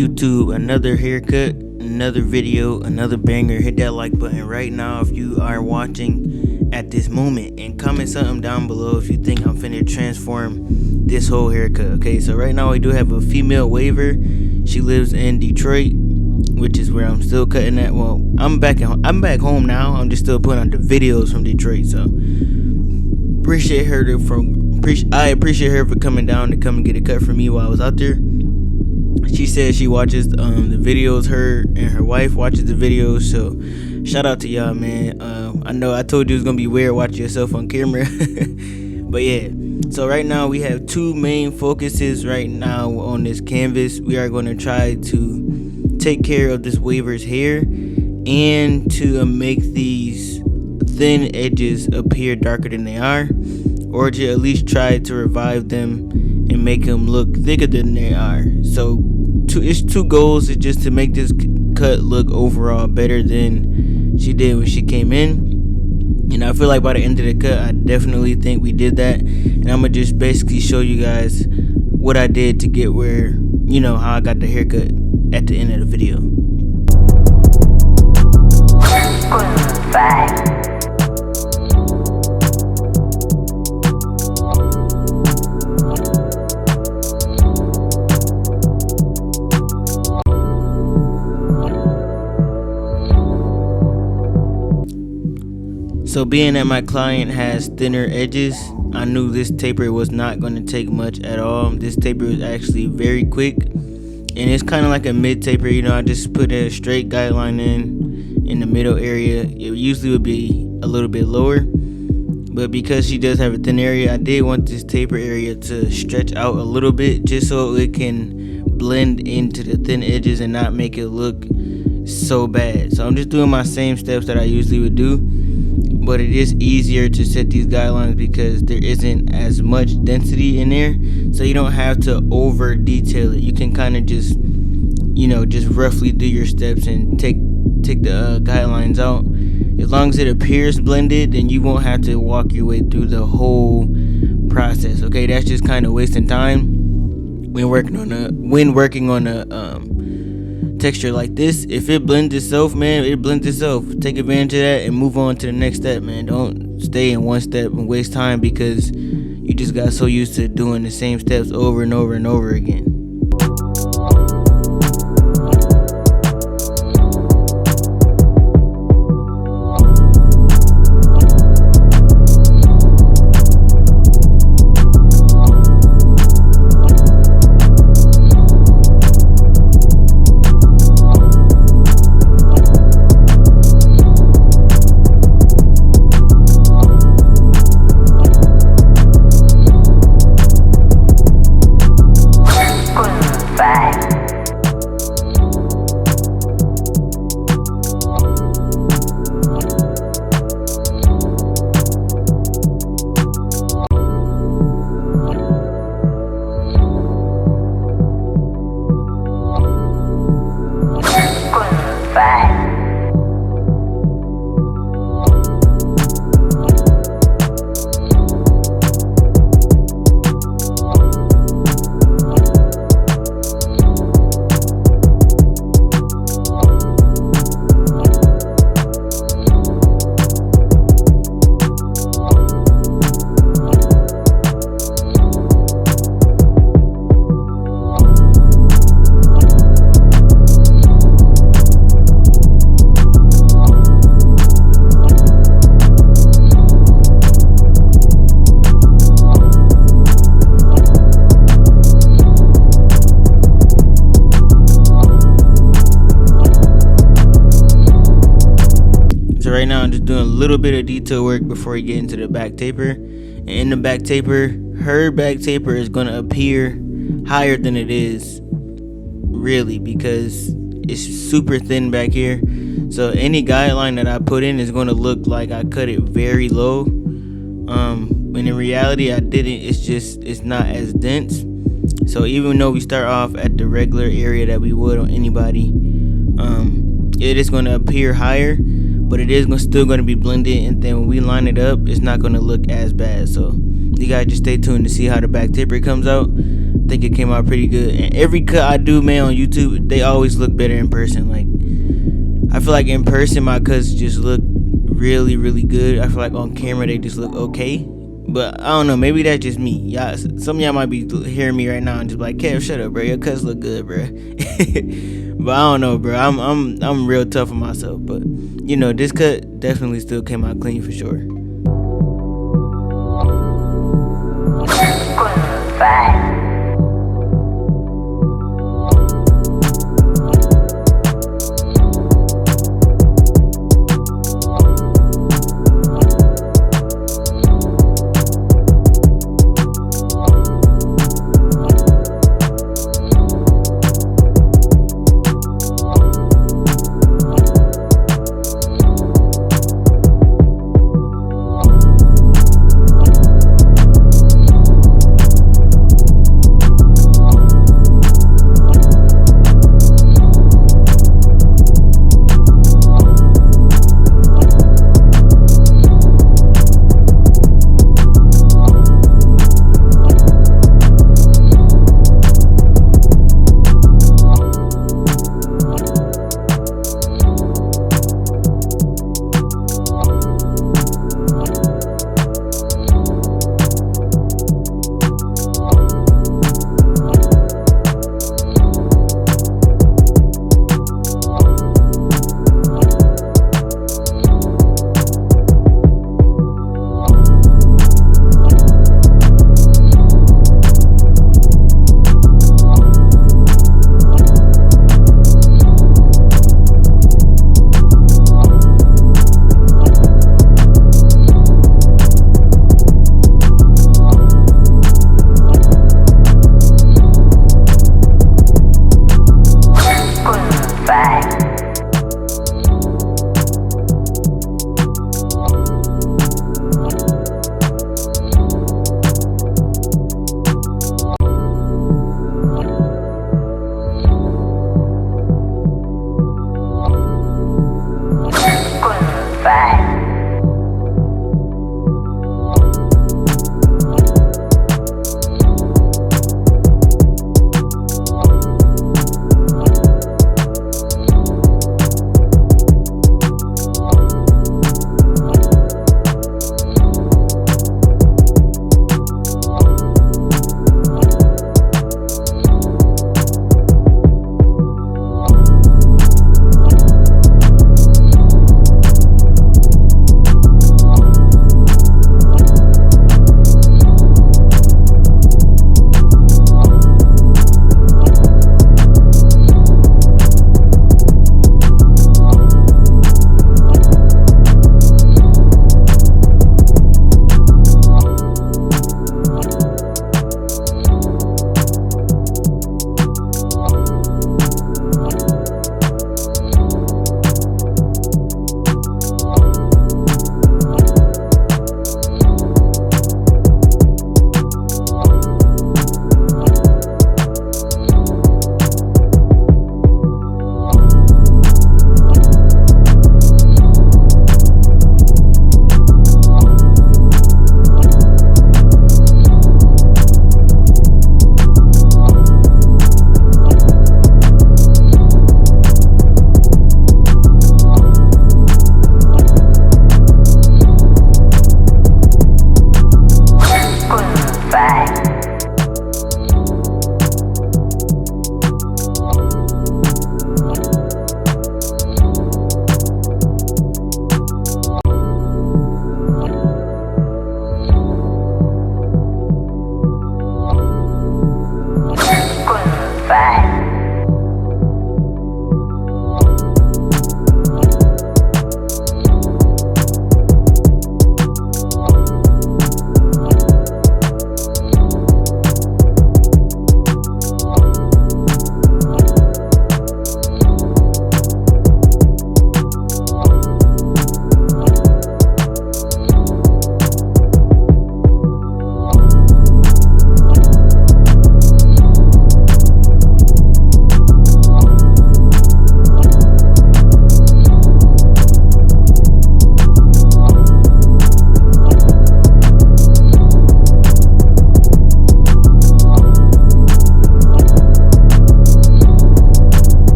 YouTube, another haircut, another video, another banger. Hit that like button right now if you are watching at this moment, and comment something down below if you think I'm finna transform this whole haircut. Okay, so right now we do have a female waver. She lives in Detroit, which is where I'm still cutting at. Well, I'm back home now. I'm just still putting on the videos from Detroit. So I appreciate her for coming down to come and get a cut for me while I was out there. She said she watches the videos. Her and her wife watches the videos. So shout out to y'all, man. I know I told you it was gonna be weird watching yourself on camera, but yeah. So right now we have two main focuses right now on this canvas. We are going to try to take care of this waver's hair and to make these thin edges appear darker than they are, or to at least try to revive them and make them look thicker than they are. So it's two goals. It's just to make this cut look overall better than she did when she came in. And I feel like by the end of the cut, I definitely think we did that. And I'm going to just basically show you guys what I did to get where, how I got the haircut at the end of the video. So being that my client has thinner edges, I knew this taper was not going to take much at all. This taper is actually very quick, and it's kind of like a mid taper. I just put a straight guideline in the middle area. It usually would be a little bit lower, but because she does have a thin area, I did want this taper area to stretch out a little bit just so it can blend into the thin edges and not make it look so bad. So I'm just doing my same steps that I usually would do, but it is easier to set these guidelines because there isn't as much density in there, so you don't have to over detail it. You can kind of just roughly do your steps and take the guidelines out. As long as it appears blended, then you won't have to walk your way through the whole process. Okay, that's just kind of wasting time when working on a texture like this. If it blends itself, man, it blends itself. Take advantage of that and move on to the next step, man. Don't stay in one step and waste time because you just got so used to doing the same steps over and over and over again. Right now I'm just doing a little bit of detail work before we get into the back taper. And in the back taper, her back taper is going to appear higher than it is really because it's super thin back here. So any guideline that I put in is going to look like I cut it very low, when in reality I didn't. It's not as dense. So even though we start off at the regular area that we would on anybody, it is going to appear higher, but it is still going to be blended, and then when we line it up, it's not going to look as bad. So you guys just stay tuned to see how the back taper comes out. think it came out pretty good. And every cut I do, man, on YouTube, they always look better in person. Like, I feel like in person my cuts just look really, really good. I feel like on camera they just look okay. But I don't know, maybe that's just me. Y'all, some of y'all might be hearing me right now and just be like, Kev, shut up, bro. Your cuts look good, bro. But I don't know, bro. I'm real tough on myself. But you know, this cut definitely still came out clean for sure.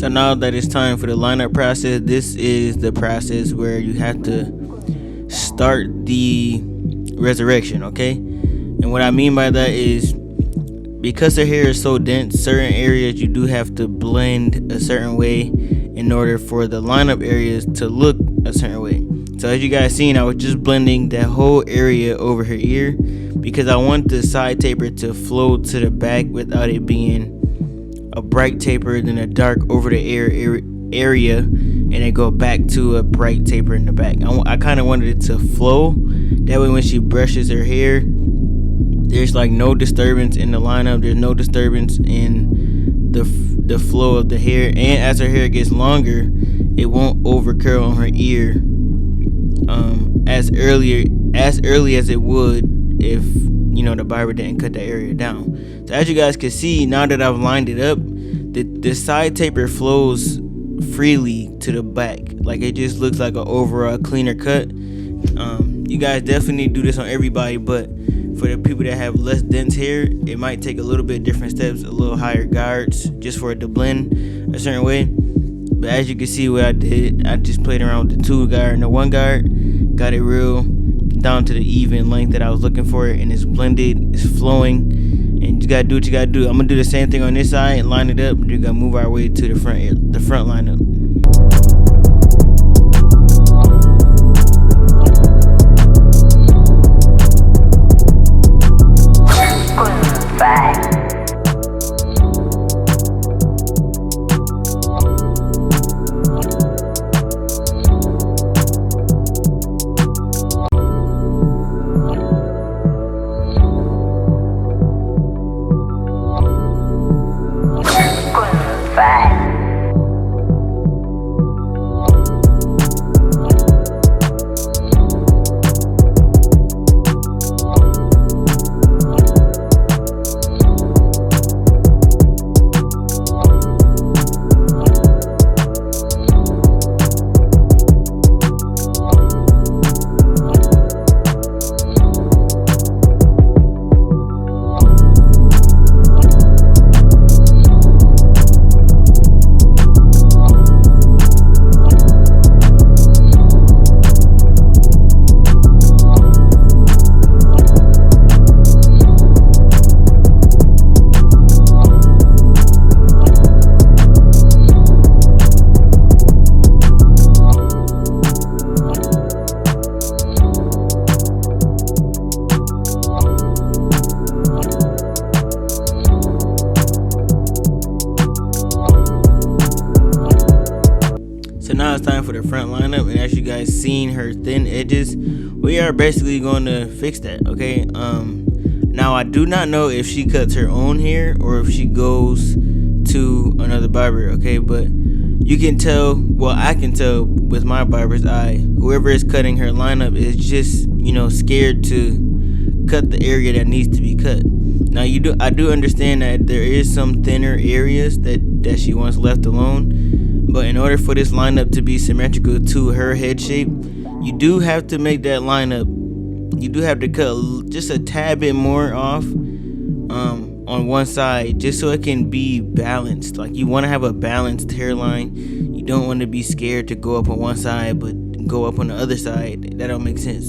So now that it's time for the lineup process, this is the process where you have to start the resurrection, okay? And what I mean by that is, because her hair is so dense, certain areas you do have to blend a certain way in order for the lineup areas to look a certain way. So as you guys seen, I was just blending that whole area over her ear because I want the side taper to flow to the back without it being a bright taper, then a dark over the area, and then go back to a bright taper in the back. I kind of wanted it to flow. That way when she brushes her hair, there's like no disturbance in the lineup. There's no disturbance in the flow of the hair. And as her hair gets longer, it won't over curl on her ear as early as it would if the barber didn't cut that area down. So as you guys can see, now that I've lined it up, the side taper flows freely to the back. Like it just looks like an overall cleaner cut. You guys definitely do this on everybody, but for the people that have less dense hair, it might take a little bit different steps, a little higher guards, just for it to blend a certain way. But as you can see, what I did, I just played around with the 2 guard and the 1 guard, got it real down to the even length that I was looking for, and it's blended, it's flowing, and you just gotta do what you gotta do. I'm gonna do the same thing on this side and line it up, and we're gonna move our way to the front lineup. So now it's time for the front lineup, and as you guys seen her thin edges, we are basically going to fix that, okay? Now I do not know if she cuts her own hair or if she goes to another barber, okay? But you can tell, well, I can tell with my barber's eye, whoever is cutting her lineup is just, scared to cut the area that needs to be cut. Now I do understand that there is some thinner areas that she wants left alone. But in order for this lineup to be symmetrical to her head shape, you do have to make that lineup, you do have to cut just a tad bit more off on one side, just so it can be balanced. Like, you want to have a balanced hairline. You don't want to be scared to go up on one side but go up on the other side. That don't make sense.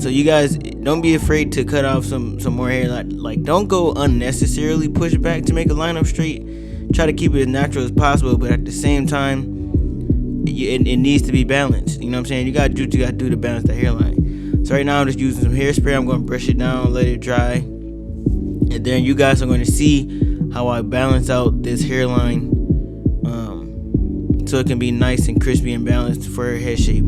So you guys, don't be afraid to cut off some more hair. Like don't go unnecessarily push back to make a lineup straight. Try to keep it as natural as possible, but at the same time, it needs to be balanced. You know what I'm saying? You gotta do what you gotta do to balance the hairline. So right now I'm just using some hairspray. I'm gonna brush it down, let it dry, and then you guys are going to see how I balance out this hairline, so it can be nice and crispy and balanced for her head shape.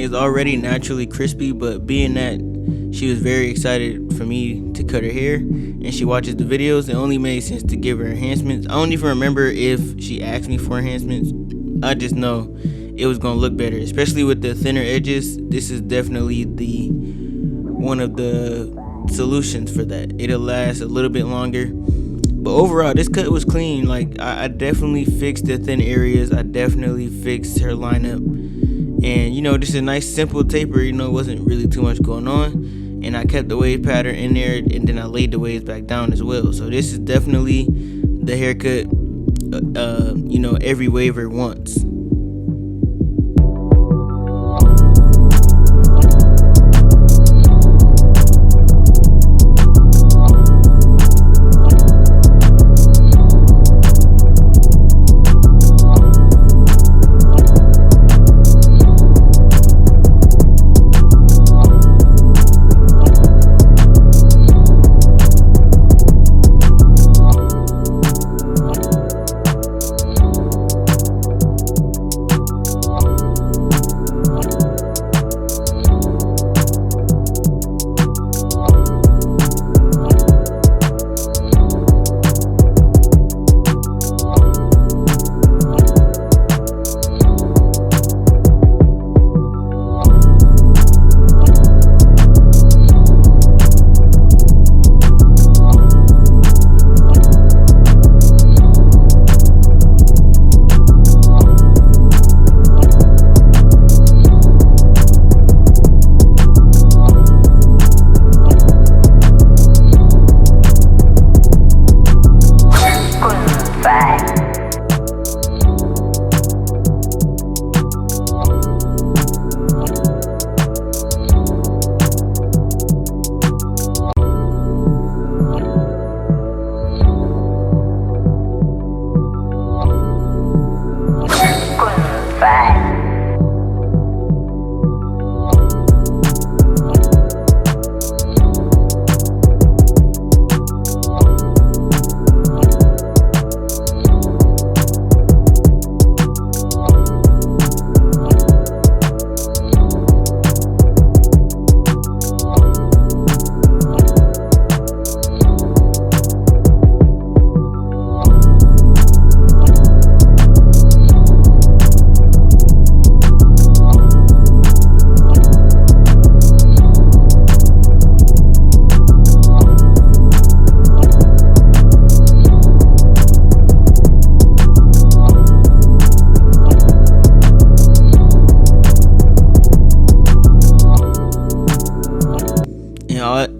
is already naturally crispy, but being that she was very excited for me to cut her hair and she watches the videos, it only made sense to give her enhancements. I don't even remember if she asked me for enhancements. I just know it was gonna look better, especially with the thinner edges. This is definitely the one of the solutions for that. It'll last a little bit longer. But overall, this cut was clean. Like, I definitely fixed the thin areas. I definitely fixed her lineup. And, you know, just a nice simple taper. You know, it wasn't really too much going on. And I kept the wave pattern in there, and then I laid the waves back down as well. So this is definitely the haircut, you know, every waver wants.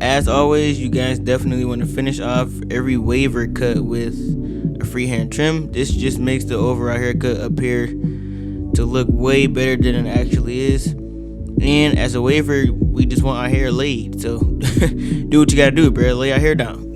As always, you guys definitely want to finish off every waver cut with a freehand trim. This just makes the overall haircut appear to look way better than it actually is. And as a waver, we just want our hair laid. So do what you gotta do, bro. Lay our hair down.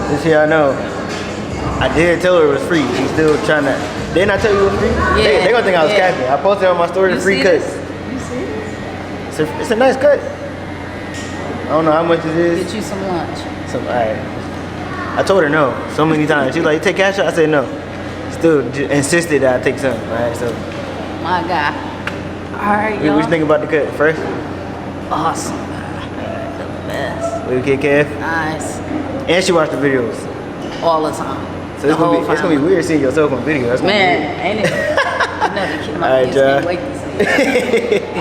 This here I know. I did tell her it was free. She's still trying to. Didn't I tell you it was free? Yeah. They gonna think I was capping. I posted on my story the free cut. You see it? It's a nice cut. I don't know how much it is. Get you some lunch. Alright. I told her no so many times. She was like, "You take Cashapp?" I said no. Still insisted that I take some. Alright, so. My God. Alright, What y'all. you think about the cut first? Awesome. The best. What you get, Kev? Nice. And she watched the videos. All the time. So it's gonna be weird seeing yourself on video. That's gonna be Man, ain't it? Another kid. Alright, Can't wait to see it. weird.